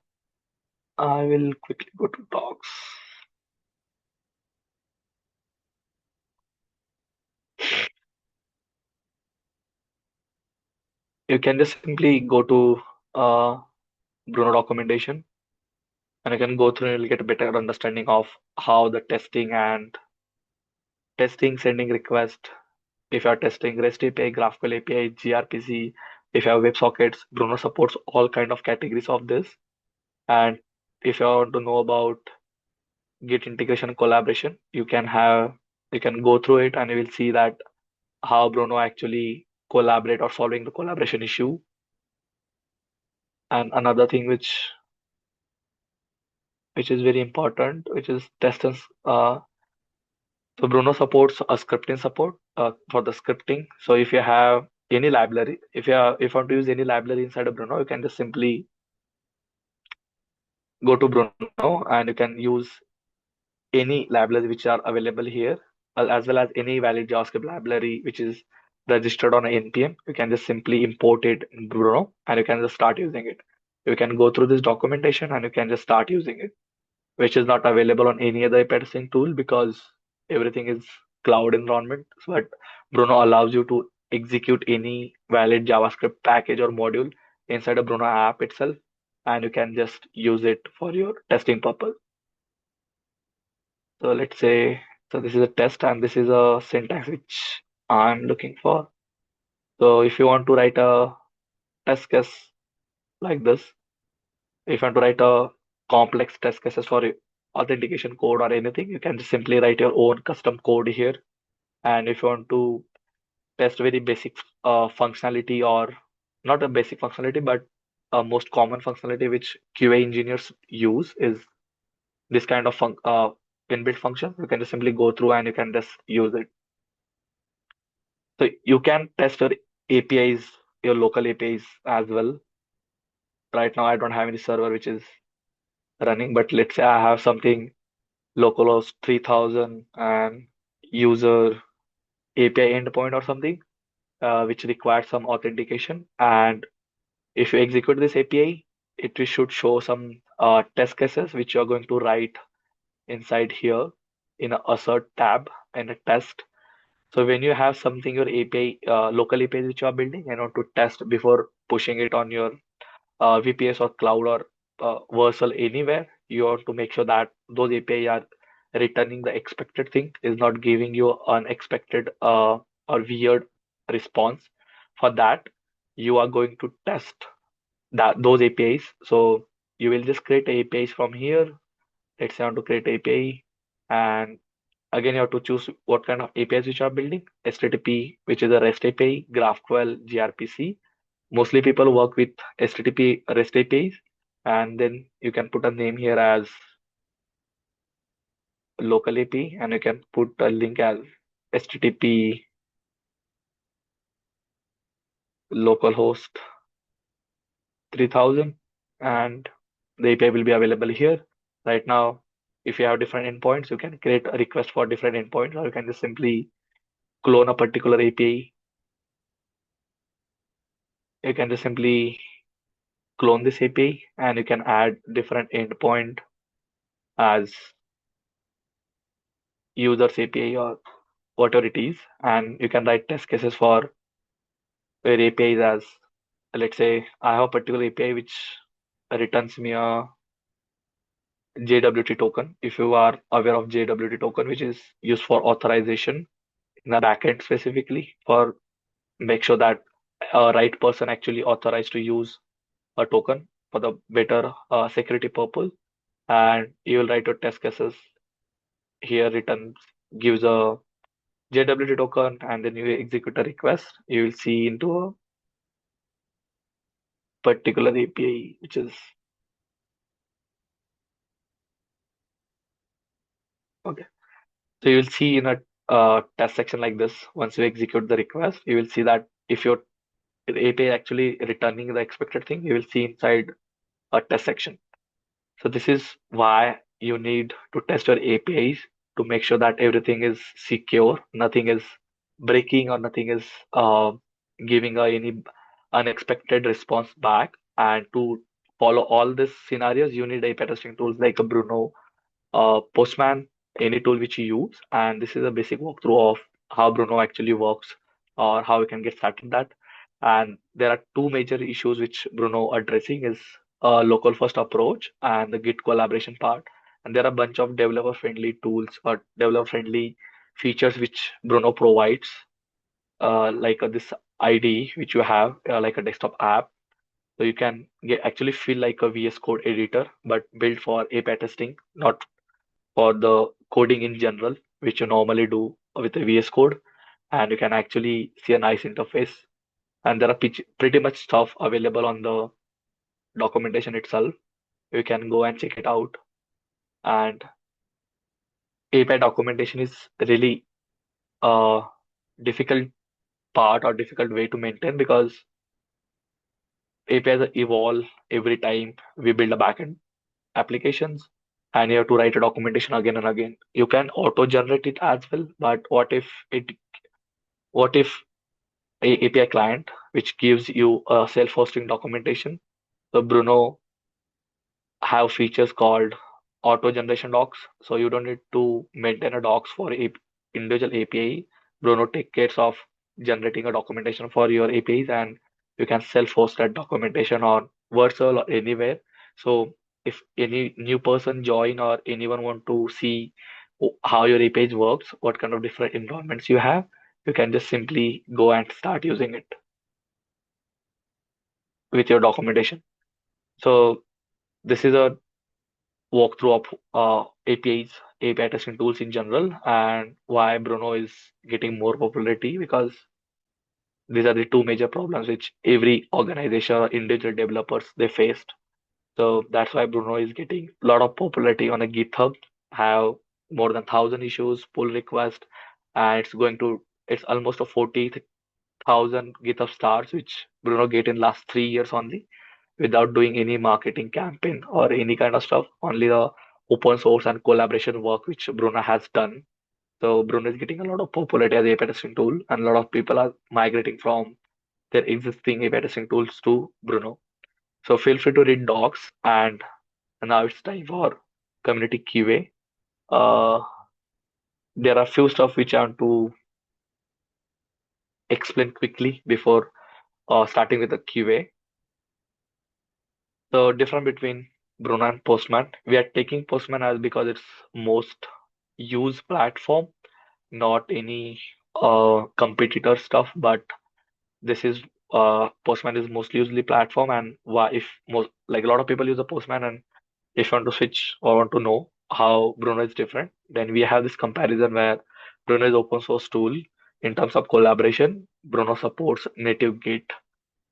I will quickly go to docs. You can just simply go to uh, Bruno documentation, and you can go through and you'll get a better understanding of how the testing and testing, sending request. If you are testing REST API, GraphQL API, gRPC, if you have WebSockets, Bruno supports all kind of categories of this. And if you want to know about Git integration and collaboration, you can go through it and you will see that how Bruno actually collaborate or solving the collaboration issue. And another thing which is very important, which is testers. So Bruno supports a scripting support for the scripting. So if you have any library, if you want to use any library inside of Bruno, you can just simply go to Bruno and you can use any libraries which are available here, as well as any valid JavaScript library which is registered on a NPM. You can just simply import it in Bruno and you can just start using it. You can go through this documentation and you can just start using it, which is not available on any other testing tool because everything is cloud environment. But Bruno allows you to execute any valid JavaScript package or module inside a Bruno app itself, and you can just use it for your testing purpose. So let's say, so this is a test and this is a syntax which I'm looking for. So if you want to write a test case like this, if you want to write a complex test cases for authentication code or anything, you can just simply write your own custom code here. And if you want to test very basic functionality, or not a basic functionality, but a most common functionality which QA engineers use is this kind of inbuilt function. You can just simply go through and you can just use it. So you can test your APIs, your local APIs as well. Right now, I don't have any server which is running, but let's say I have something localhost 3000 and user API endpoint or something, which requires some authentication. And if you execute this API, should show some test cases which you're going to write inside here in a assert tab in a test. So when you have something, your API, local API which you are building, and want to test before pushing it on your VPS or cloud or versal anywhere. You want to make sure that those API are returning the expected thing, is not giving you unexpected or weird response. For that, you are going to test that those APIs. So you will just create APIs from here. Let's say I want to create API, and again you have to choose what kind of APIs which you are building. HTTP, which is a REST API, GraphQL, gRPC. Mostly people work with HTTP REST APIs, and then you can put a name here as local API, and you can put a link as HTTP localhost 3000, and the API will be available here. Right now, if you have different endpoints, you can create a request for different endpoints, or you can just simply clone a particular API. You can just simply clone this API, and you can add different endpoint as users API or whatever it is, and you can write test cases for your APIs as, let's say I have a particular API which returns me a JWT token. If you are aware of JWT token, which is used for authorization in a backend specifically for make sure that a right person actually authorized to use a token for the better security purpose. And you will write your test cases here, returns gives a JWT token, and then you execute a request. You will see into a particular API, which is okay. So you will see in a test section like this, once you execute the request, you will see that if your API actually returning the expected thing, you will see inside a test section. So this is why you need to test your APIs to make sure that everything is secure, nothing is breaking or nothing is giving any unexpected response back. And to follow all these scenarios, you need API testing tools like a Bruno, Postman, any tool which you use. And this is a basic walkthrough of how Bruno actually works or how you can get started that. And there are two major issues which Bruno addressing is a local first approach and the Git collaboration part. And there are a bunch of developer friendly tools or developer friendly features which Bruno provides, like this IDE which you have, like a desktop app. So you can actually feel like a VS Code editor, but built for API testing, not for the coding in general, which you normally do with a VS Code. And you can actually see a nice interface. And there are pretty much stuff available on the documentation itself. You can go and check it out. And API documentation is really a difficult part or difficult way to maintain because APIs evolve every time we build a backend applications, and you have to write a documentation again and again. You can auto generate it as well, but what if a API client which gives you a self-hosting documentation? So Bruno have features called auto generation docs, so you don't need to maintain a docs for a individual API. Bruno take care of generating a documentation for your APIs, and you can self-host that documentation on Vercel or anywhere. So if any new person join or anyone want to see how your APIs works, what kind of different environments you have, you can just simply go and start using it with your documentation. So this is a walkthrough of APIs, API testing tools in general, and why Bruno is getting more popularity because these are the two major problems which every organization or individual developers they faced. So that's why Bruno is getting a lot of popularity on a GitHub, have more than 1,000 issues, pull request, and it's almost a 40,000 GitHub stars, which Bruno get in last 3 years only without doing any marketing campaign or any kind of stuff, only the open source and collaboration work which Bruno has done. So Bruno is getting a lot of popularity as a API testing tool, and a lot of people are migrating from their existing API testing tools to Bruno. So feel free to read docs, and now it's time for community QA. Uh, there are few stuff which I want to explain quickly before starting with the QA. So difference between Bruno and Postman. We are taking Postman as because it's most used platform, not any competitor stuff, but this is Postman is mostly used platform, and why if most like a lot of people use a Postman, and if you want to switch or want to know how Bruno is different, then we have this comparison where Bruno is open source tool in terms of collaboration. Bruno supports native Git,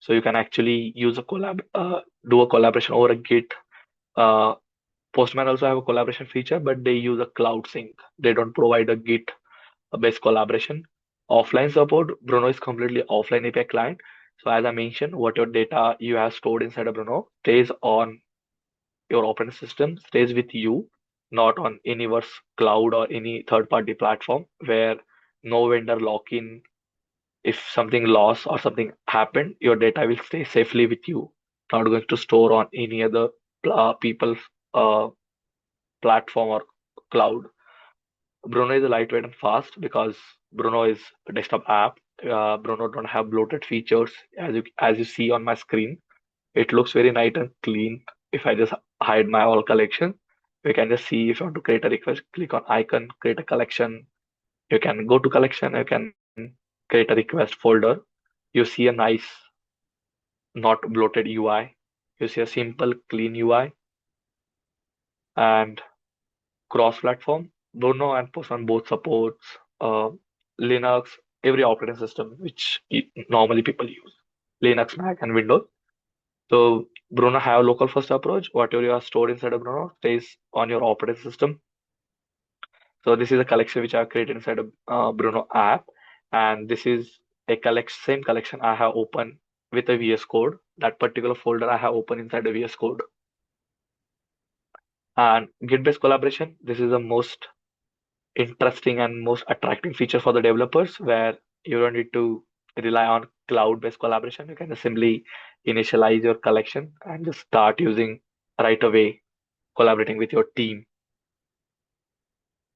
so you can actually use a do a collaboration over a Git. Uh, Postman also have a collaboration feature, but they use a cloud sync. They don't provide a Git based collaboration. Offline support, Bruno is completely offline API client. So as I mentioned, what your data you have stored inside of Bruno stays on your operating system, stays with you, not on anyverse cloud or any third party platform where no vendor lock in. If something lost or something happened, your data will stay safely with you, not going to store on any other people's uh, platform or cloud. Bruno is lightweight and fast because Bruno is a desktop app. Bruno don't have bloated features as you see on my screen. It looks very nice and clean. If I just hide my all collection, you can just see if you want to create a request, click on icon, create a collection. You can go to collection, you can create a request folder. You see a nice, not bloated UI. You see a simple, clean UI and cross-platform. Bruno and Postman both supports uh, Linux, every operating system which normally people use, Linux, Mac, and Windows. So Bruno have local first approach. Whatever you are stored inside of Bruno stays on your operating system. So this is a collection which I have created inside of Bruno app, and this is a same collection I have opened with a VS Code. That particular folder I have opened inside the VS Code. And Git-based collaboration. This is the most interesting and most attracting feature for the developers where you don't need to rely on cloud-based collaboration. You can just simply initialize your collection and just start using right away collaborating with your team.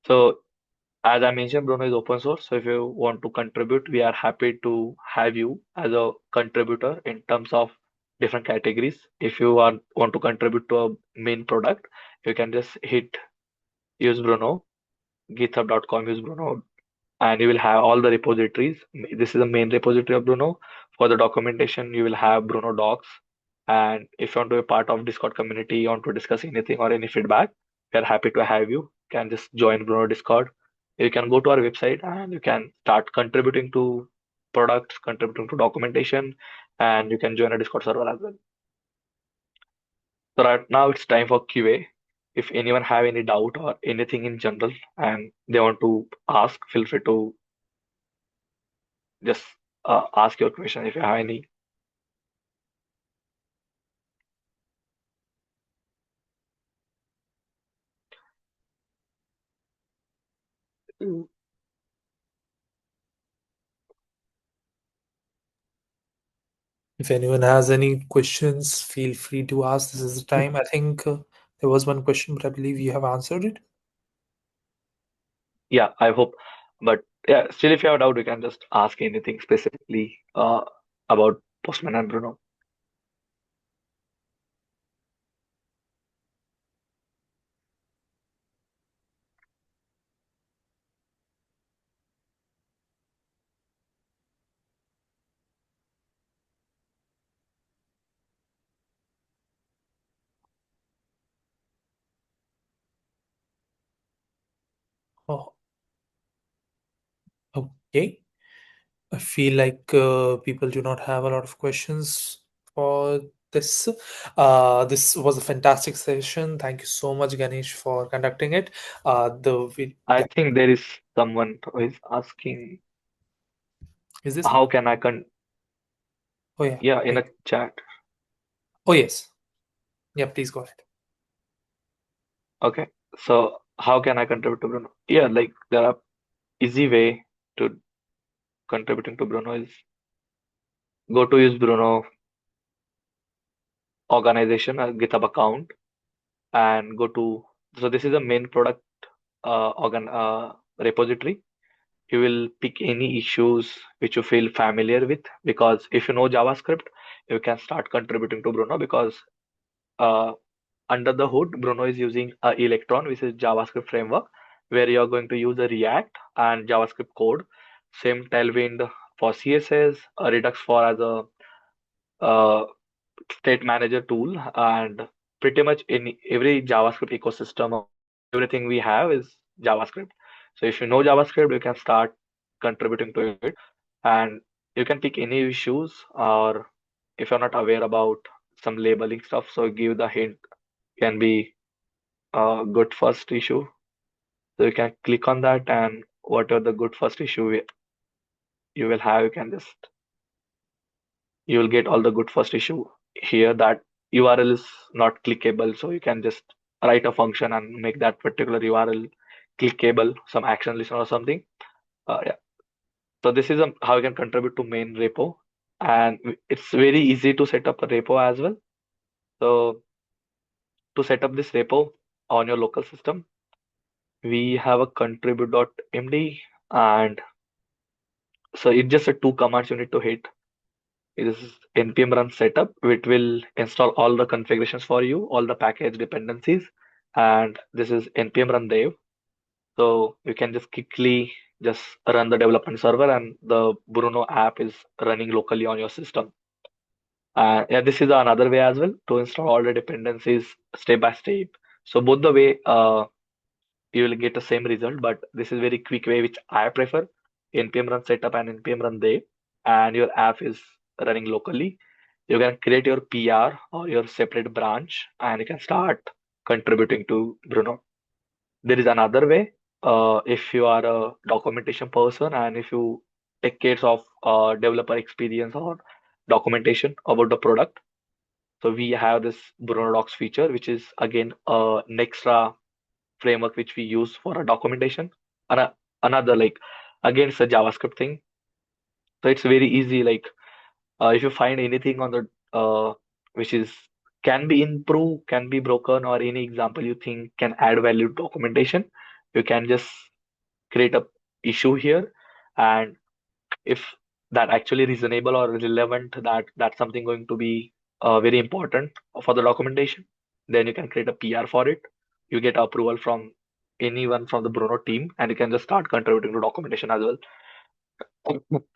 So as I mentioned, Bruno is open source. So if you want to contribute, we are happy to have you as a contributor in terms of different categories. If you want to contribute to a main product, you can just hit use Bruno, github.com, use Bruno, and you will have all the repositories. This is the main repository of Bruno. For the documentation, you will have Bruno docs. And if you want to be part of Discord community, you want to discuss anything or any feedback, we are happy to have you. You can just join Bruno Discord. You can go to our website and you can start contributing to products, contributing to documentation, and you can join a Discord server as well. So right now it's time for QA. If anyone have any doubt or anything in general and they want to ask, feel free to just ask your question if you have any. Mm. If anyone has any questions, feel free to ask. This is the time. I think there was one question, but I believe you have answered it. Yeah, I hope. But yeah, still, if you have a doubt, you can just ask anything specifically about Postman and Bruno. Oh, okay. I feel like people do not have a lot of questions for this. This was a fantastic session. Thank you so much, Ganesh, for conducting it. I think there is someone who is asking, Is this one? how can I con? Oh yeah, Yeah, in a wait. chat. Oh yes. Yeah, please go ahead. Okay, so how can I contribute to Bruno? Yeah, like there are easy way to contributing to Bruno is go to use Bruno organization, a GitHub account, and go to. So this is the main product organ repository. You will pick any issues which you feel familiar with, because if you know JavaScript, you can start contributing to Bruno because uh, under the hood, Bruno is using Electron, which is JavaScript framework, where you are going to use a React and JavaScript code. Same Tailwind for CSS, Redux for as a uh, state manager tool, and pretty much in every JavaScript ecosystem or everything we have is JavaScript. So if you know JavaScript, you can start contributing to it, and you can pick any issues, or if you're not aware about some labeling stuff, so give the hint can be a good first issue. So you can click on that, and whatever the good first issue you will have, you will get all the good first issue here. That URL is not clickable, so you can just write a function and make that particular URL clickable, some action listen or something. Yeah. So this is how you can contribute to main repo, and it's very easy to set up a repo as well. So to set up this repo on your local system, we have a contribute.md, and so it's just a two commands you need to hit. This is npm run setup, which will install all the configurations for you, all the package dependencies, and this is npm run dev. So you can just quickly just run the development server, and the Bruno app is running locally on your system. Yeah, this is another way as well to install all the dependencies step by step. So both the way you will get the same result, but this is very quick way which I prefer. npm run setup and npm run dev, and your app is running locally. You can create your PR or your separate branch, and you can start contributing to Bruno. There is another way. If you are a documentation person and if you take care of developer experience or documentation about the product, so we have this Bruno Docs feature, which is again an extra framework which we use for our documentation. And another like again it's a JavaScript thing, so it's very easy. Like if you find anything on the which is can be improved, can be broken, or any example you think can add value to documentation, you can just create a issue here, and if that actually reasonable or relevant, that's something going to be very important for the documentation, then you can create a PR for it. You get approval from anyone from the Bruno team, and you can just start contributing to documentation as well.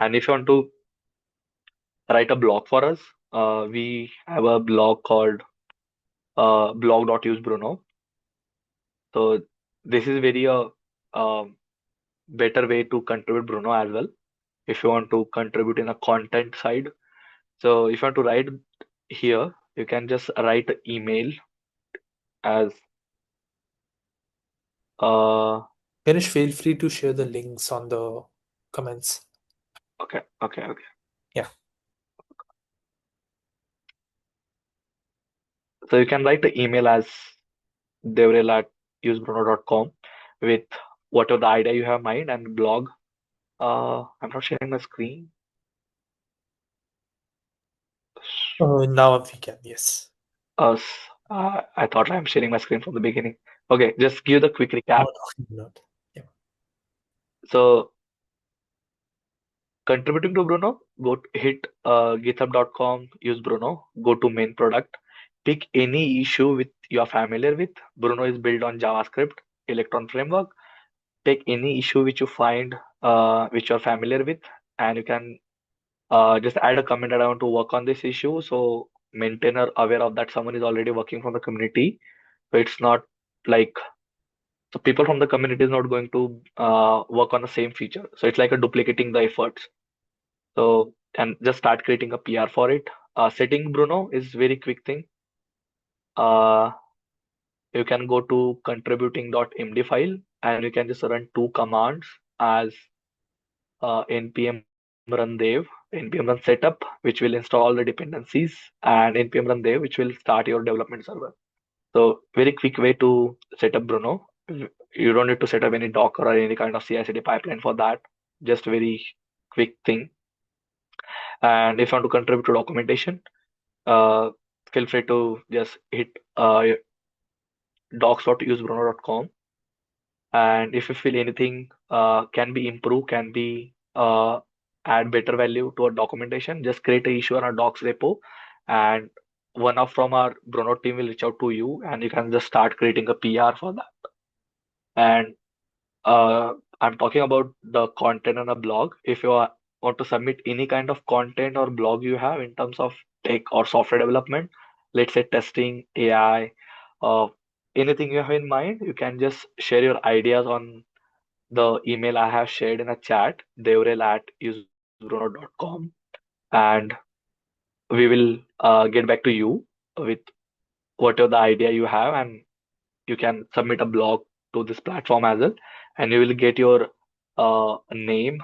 And if you want to write a blog for us, we have a blog called blog.usebruno. So this is very um better way to contribute Bruno as well if you want to contribute in a content side. So if you want to write here, you can just write an email as uh Ganesh, feel free to share the links on the comments. okay. Yeah. So you can write the email as devrel@usebruno.com with whatever the idea you have in mind and blog. I'm not sharing my screen. Now we can, yes. Uh, I thought I'm sharing my screen from the beginning. Okay, just give the quick No, recap. no, not. Yeah. So contributing to Bruno, hit github.com, use Bruno, go to main product, pick any issue with you're familiar with. Bruno is built on JavaScript, Electron framework. Take any issue which you find which you're familiar with, and you can just add a comment that I want to work on this issue. So maintainer aware of that someone is already working from the community. So it's not like so people from the community is not going to work on the same feature. So it's like a duplicating the efforts. So and just start creating a PR for it. Setting Bruno is very quick thing. Uh, you can go to contributing.md file and you can just run two commands as npm run dev, npm run setup, which will install all the dependencies, and npm run dev, which will start your development server. So very quick way to set up Bruno. You don't need to set up any Docker or any kind of CI/CD pipeline for that. Just very quick thing. And if you want to contribute to documentation, uh, feel free to just hit docs.usebruno.com. And if you feel anything can be improved, can be add better value to a documentation, just create a issue on a docs repo and one of from our Bruno team will reach out to you, and you can just start creating a PR for that. And I'm talking about the content on a blog. If you want to submit any kind of content or blog you have in terms of tech or software development, let's say testing, AI, uh, anything you have in mind, you can just share your ideas on the email I have shared in a chat, devrel@usebruno.com, and we will get back to you with whatever the idea you have, and you can submit a blog to this platform as well, and you will get your name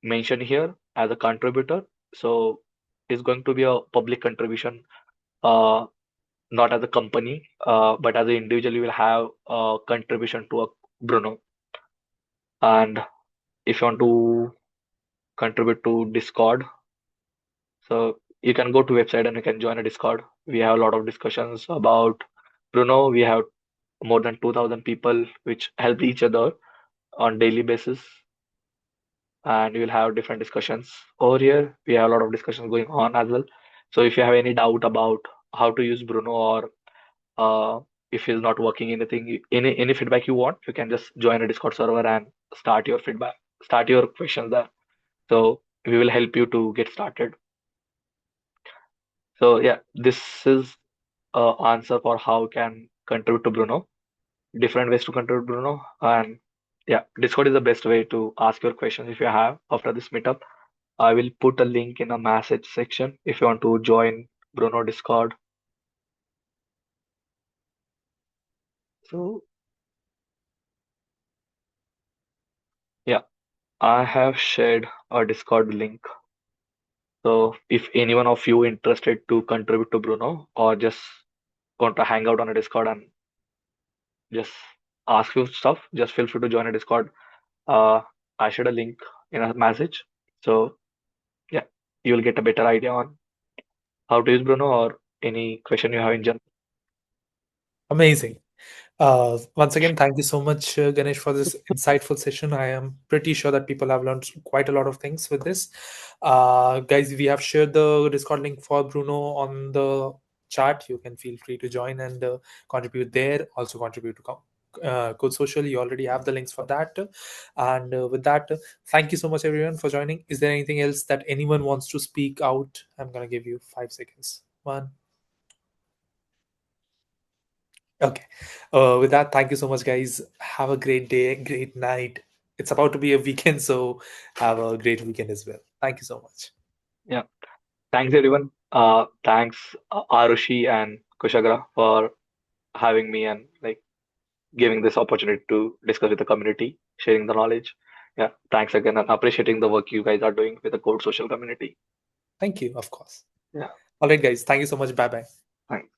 mentioned here as a contributor. So it's going to be a public contribution, uh, not as a company, but as an individual, you will have a contribution to a Bruno. And if you want to contribute to Discord, so you can go to website and you can join a Discord. We have a lot of discussions about Bruno. We have more than 2,000 people which help each other on daily basis, and we will have different discussions over here. We have a lot of discussions going on as well. So if you have any doubt about how to use Bruno, or if it's not working anything, any feedback you want, you can just join a Discord server and start your feedback, start your questions there. So we will help you to get started. So yeah, this is answer for how you can contribute to Bruno. Different ways to contribute Bruno, and yeah, Discord is the best way to ask your questions if you have after this meetup. I will put a link in a message section if you want to join Bruno Discord. So yeah, I have shared a Discord link. So if anyone of you interested to contribute to Bruno, or just want to hang out on a Discord and just ask you stuff, just feel free to join a Discord. Uh, I shared a link in a message. So yeah, you will get a better idea on how to use Bruno, or any question you have in general. Amazing. Once again, thank you so much, Ganesh, for this insightful session. I am pretty sure that people have learned quite a lot of things with this. Guys, we have shared the Discord link for Bruno on the chat. You can feel free to join and contribute there. Also contribute to Code Social. You already have the links for that. And with that, thank you so much, everyone, for joining. Is there anything else that anyone wants to speak out? I'm going to give you 5 seconds. One. Okay. With that, thank you so much, guys. Have a great day, great night. It's about to be a weekend, so have a great weekend as well. Thank you so much. Yeah, thanks everyone. Thanks Arushi and Kushagra for having me and like giving this opportunity to discuss with the community, sharing the knowledge. Yeah, thanks again, and appreciating the work you guys are doing with the Code Social community. Thank you, of course. Yeah, All right, guys. Thank you so much. Bye bye. thanks.